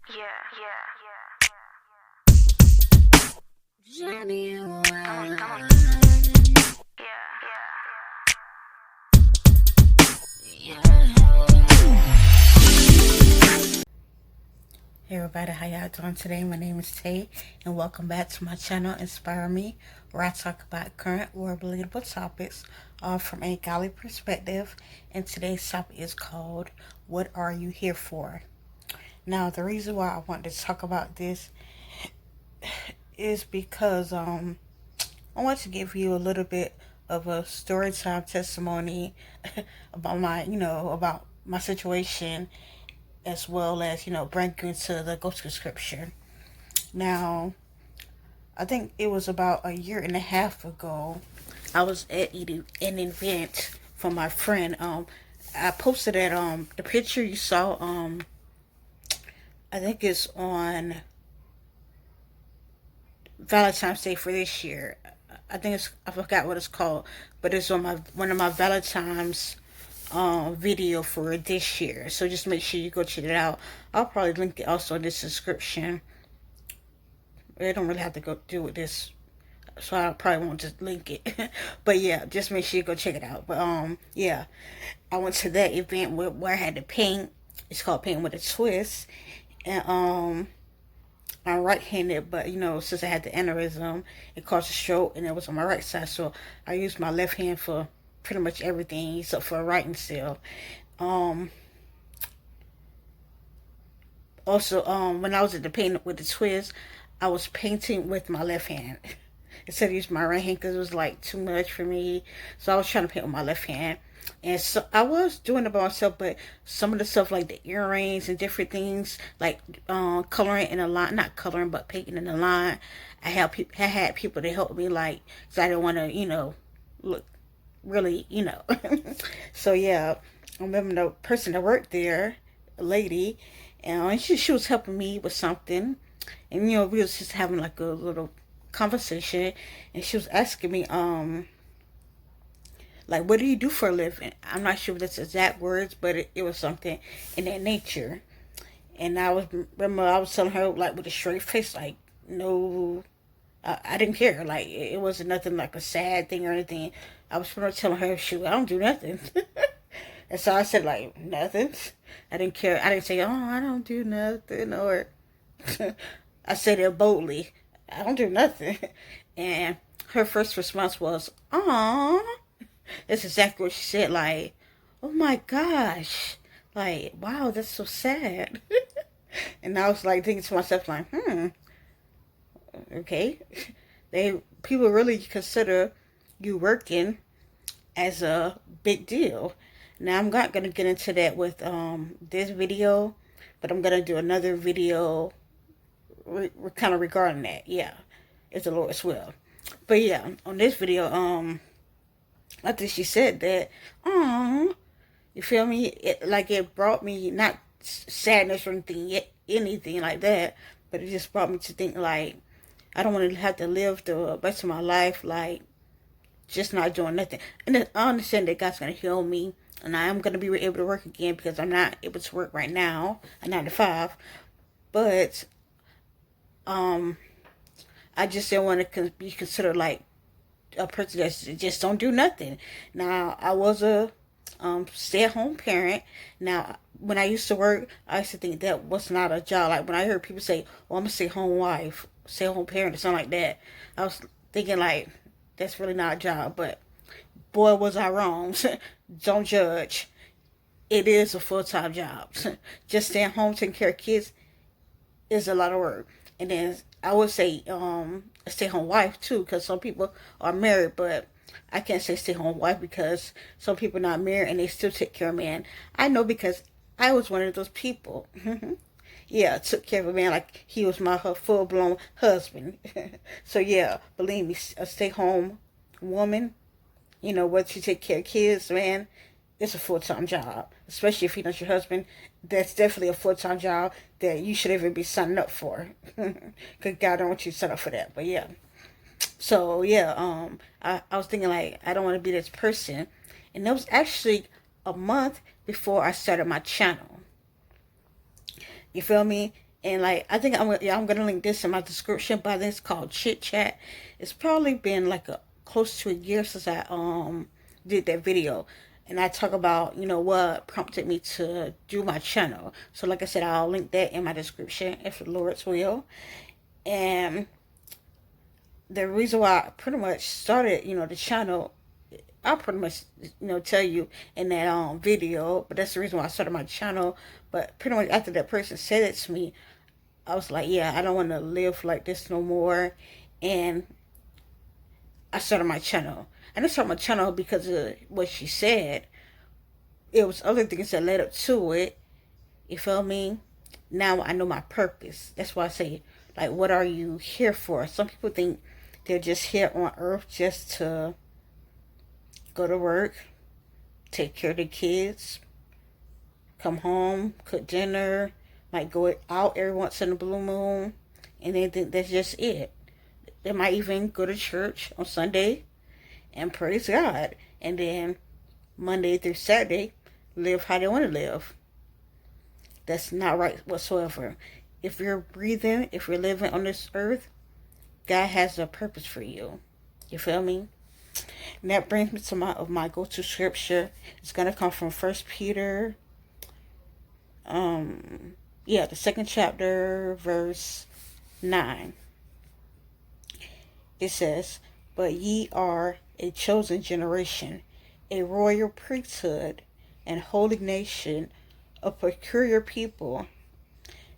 Johnny, Hey everybody, how y'all doing today? My name is Tay, and welcome back to my channel, Inspire Me, where I talk about current world relatable topics, all from a godly perspective. And today's topic is called, What Are You Here For? Now, the reason why I want to talk about this is because I want to give you a little bit of a story time testimony about my situation, as well as, bring you into the go-to scripture. Now, I think it was about a year and a half ago, I was at an event for my friend. I posted that the picture you saw, I think it's on Valentine's Day for this year. I forgot what it's called, but it's on one of my Valentine's video for this year. So just make sure you go check it out. I'll probably link it also in this description. I don't really have to go do with this, so I probably won't just link it. But yeah, just make sure you go check it out. But yeah, I went to that event where I had to paint. It's called Paint with a Twist, and I'm right-handed, but since I had the aneurysm, it caused a stroke, and it was on my right side, so I used my left hand for pretty much everything except for writing still. Also, when I was at the Paint with the Twist, I was painting with my left hand instead of using my right hand because it was like too much for me. So I was trying to paint with my left hand. And so I was doing it by myself, but some of the stuff like the earrings and different things, like coloring in a line, not coloring, but painting in a line, I had people to help me, like, because I didn't want to, look really, So yeah, I remember the person that worked there, a lady, and she was helping me with something. And, we was just having like a little conversation, and she was asking me, like, what do you do for a living? I'm not sure if that's exact words, but it was something in that nature. And I was telling her, like, with a straight face, like, no, I didn't care. Like, it wasn't nothing like a sad thing or anything. I was pretty much telling her, shoot, I don't do nothing. And so I said, like, nothing. I didn't care. I didn't say, oh, I don't do nothing, or I said it boldly, I don't do nothing. And her first response was, "Aw." That's exactly what she said. Like, oh my gosh. Like, wow, that's so sad. And I was like thinking to myself, like, okay. People really consider you working as a big deal. Now I'm not gonna get into that with this video, but I'm gonna do another video kind of regarding that. Yeah, if the Lord's will. But yeah, on this video, I think she said that, you feel me? It brought me not sadness or anything like that, but it just brought me to think, like, I don't want to have to live the rest of my life like just not doing nothing. And then I understand that God's gonna heal me, and I am gonna be able to work again because I'm not able to work right now, a 9 to 5. But I just didn't want to be considered like a person that just don't do nothing. Now, I was a stay-at-home parent. Now, when I used to work, I used to think that was not a job. Like, when I heard people say, "Oh, I'm a stay-at-home wife, stay-at-home parent," or something like that, I was thinking, like, that's really not a job. But boy, was I wrong. Don't judge. It is a full-time job. Just staying home taking care of kids is a lot of work. And then I would say a stay-home wife too, because some people are married, but I can't say stay-home wife because some people not married and they still take care of man. I know because I was one of those people. Yeah, I took care of a man like he was my full-blown husband. So yeah, believe me, a stay-home woman, whether you take care of kids, man, it's a full-time job. Especially if you're not your husband, that's definitely a full-time job that you should even be signing up for. Because God don't want you to sign up for that. But yeah. So yeah, I was thinking, like, I don't want to be this person. And that was actually a month before I started my channel. You feel me? And like I'm gonna link this in my description. But it's called Chit Chat. It's probably been like a close to a year since I did that video, and I talk about what prompted me to do my channel. So like I said, I'll link that in my description if the Lord's will. And the reason why I pretty much started the channel, I'll pretty much tell you in that video. But that's the reason why I started my channel. But pretty much after that person said it to me, I was like, yeah, I don't want to live like this no more. And I started my channel. I didn't start my channel because of what she said. It was other things that led up to it. You feel me? Now I know my purpose. That's why I say, like, what are you here for? Some people think they're just here on earth just to go to work, take care of the kids, come home, cook dinner, might go out every once in a blue moon, and they think that's just it. They might even go to church on Sunday and praise God, and then Monday through Saturday live how they want to live. That's not right whatsoever. If you're breathing, if you're living on this earth, God has a purpose for you. You feel me? And that brings me to my go-to scripture. It's gonna come from First Peter, the second chapter, verse 9. It says, "But ye are a chosen generation, a royal priesthood, and holy nation, a peculiar people,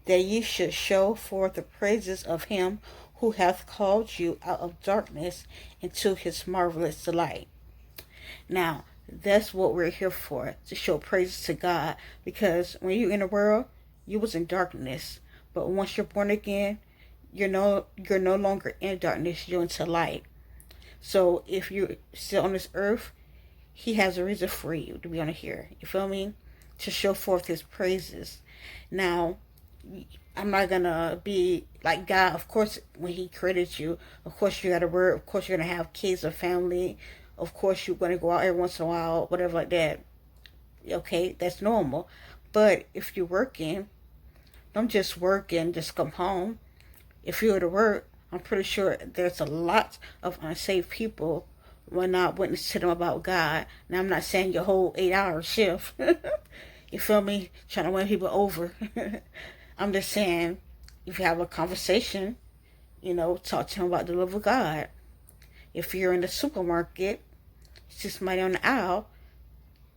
that ye should show forth the praises of him who hath called you out of darkness into his marvelous light." Now, that's what we're here for, to show praises to God. Because when you're in the world, you was in darkness. But once you're born again, you're no longer in darkness, you're into light. So if you're still on this earth, he has a reason for you to be on here. You feel me? To show forth his praises. Now, I'm not gonna be like God. Of course, when he created you, of course you gotta work. Of course you're gonna have kids or family. Of course you're gonna go out every once in a while, whatever like that. Okay, that's normal. But if you're working, don't just work and just come home. If you were to work, I'm pretty sure there's a lot of unsaved people when not witness to them about God. Now, I'm not saying your whole 8-hour shift. You feel me? Trying to win people over. I'm just saying, if you have a conversation, talk to them about the love of God. If you're in the supermarket, see somebody on the aisle,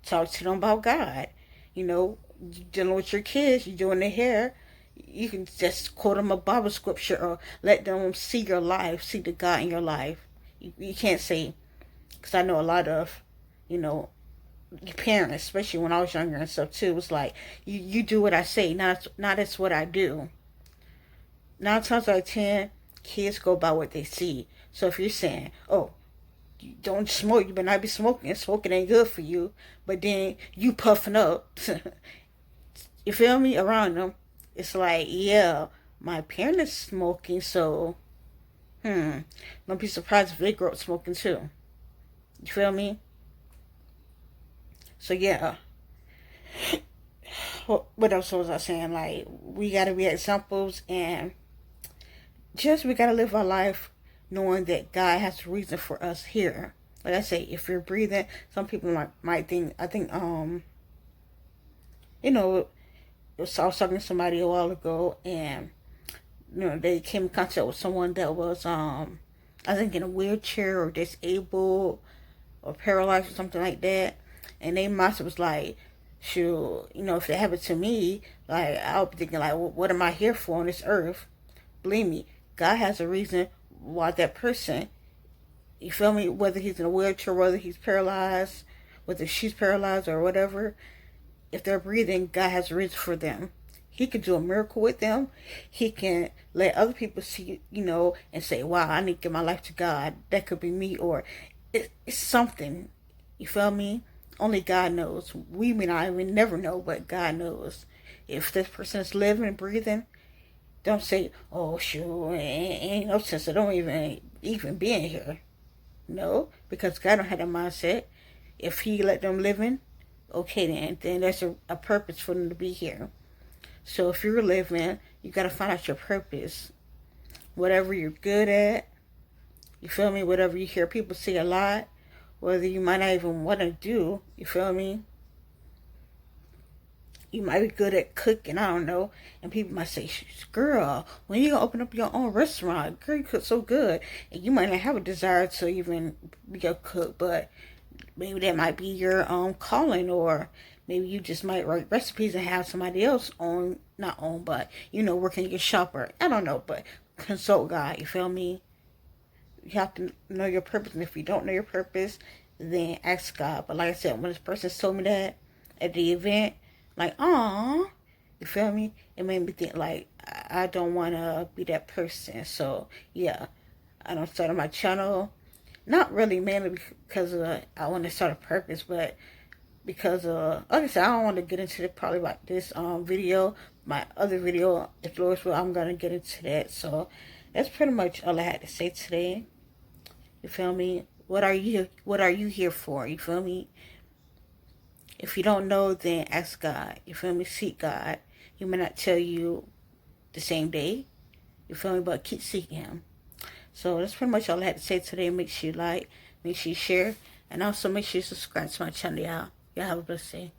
talk to them about God. Dealing with your kids, you're doing their hair, you can just quote them a Bible scripture or let them see your life, see the God in your life. You can't say, because I know a lot of, parents, especially when I was younger and stuff too, was like, you do what I say, not it's what I do. 9 times out of 10, kids go by what they see. So if you're saying, oh, you don't smoke, you better not be smoking, smoking ain't good for you, but then you puffing up, you feel me, around them, it's like, yeah, my parents smoking, so, don't be surprised if they grow up smoking too. You feel me? So yeah, what else was I saying? Like, we gotta be examples, and just we gotta live our life knowing that God has a reason for us here. Like I say, if you're breathing, some people might think, I was talking to somebody a while ago, and they came in contact with someone that was I think in a wheelchair or disabled or paralyzed or something like that, and they mindset was like, shoot, if it happened to me, like, I'll be thinking like, well, what am I here for on this earth? Believe me, God has a reason why that person, you feel me, whether he's in a wheelchair, whether he's paralyzed, whether she's paralyzed or whatever, if they're breathing, God has a reason for them. He can do a miracle with them. He can let other people see, and say, wow, I need to give my life to God. That could be me, or it's something. You feel me? Only God knows. We may not even never know, but God knows. If this person is living and breathing, don't say, oh, sure, ain't no sense of don't even being here. No, because God don't have that mindset. If he let them live in, okay then that's a purpose for them to be here. So if you're living, you gotta find out your purpose. Whatever you're good at, you feel me? Whatever you hear people say a lot, whether you might not even want to do, you feel me? You might be good at cooking, I don't know. And people might say, girl, when you gonna open up your own restaurant? Girl, you cook so good. And you might not have a desire to even be a cook, but maybe that might be your calling, or maybe you just might write recipes and have somebody else own, not own, but work in your shop, or I don't know, but consult God, you feel me? You have to know your purpose, and if you don't know your purpose, then ask God. But like I said, when this person told me that at the event, like, aw, you feel me? It made me think, like, I don't want to be that person. So, yeah, I don't start on my channel. Not really mainly because I want to start a purpose, but because, like I said, I don't want to get into it probably about this video. My other video, if Lord's will, I'm going to get into that. So, that's pretty much all I had to say today. You feel me? What are you here for? You feel me? If you don't know, then ask God. You feel me? Seek God. He may not tell you the same day. You feel me? But keep seeking Him. So that's pretty much all I had to say today. Make sure you like, make sure you share, and also make sure you subscribe to my channel, y'all. Y'all have a blessed day.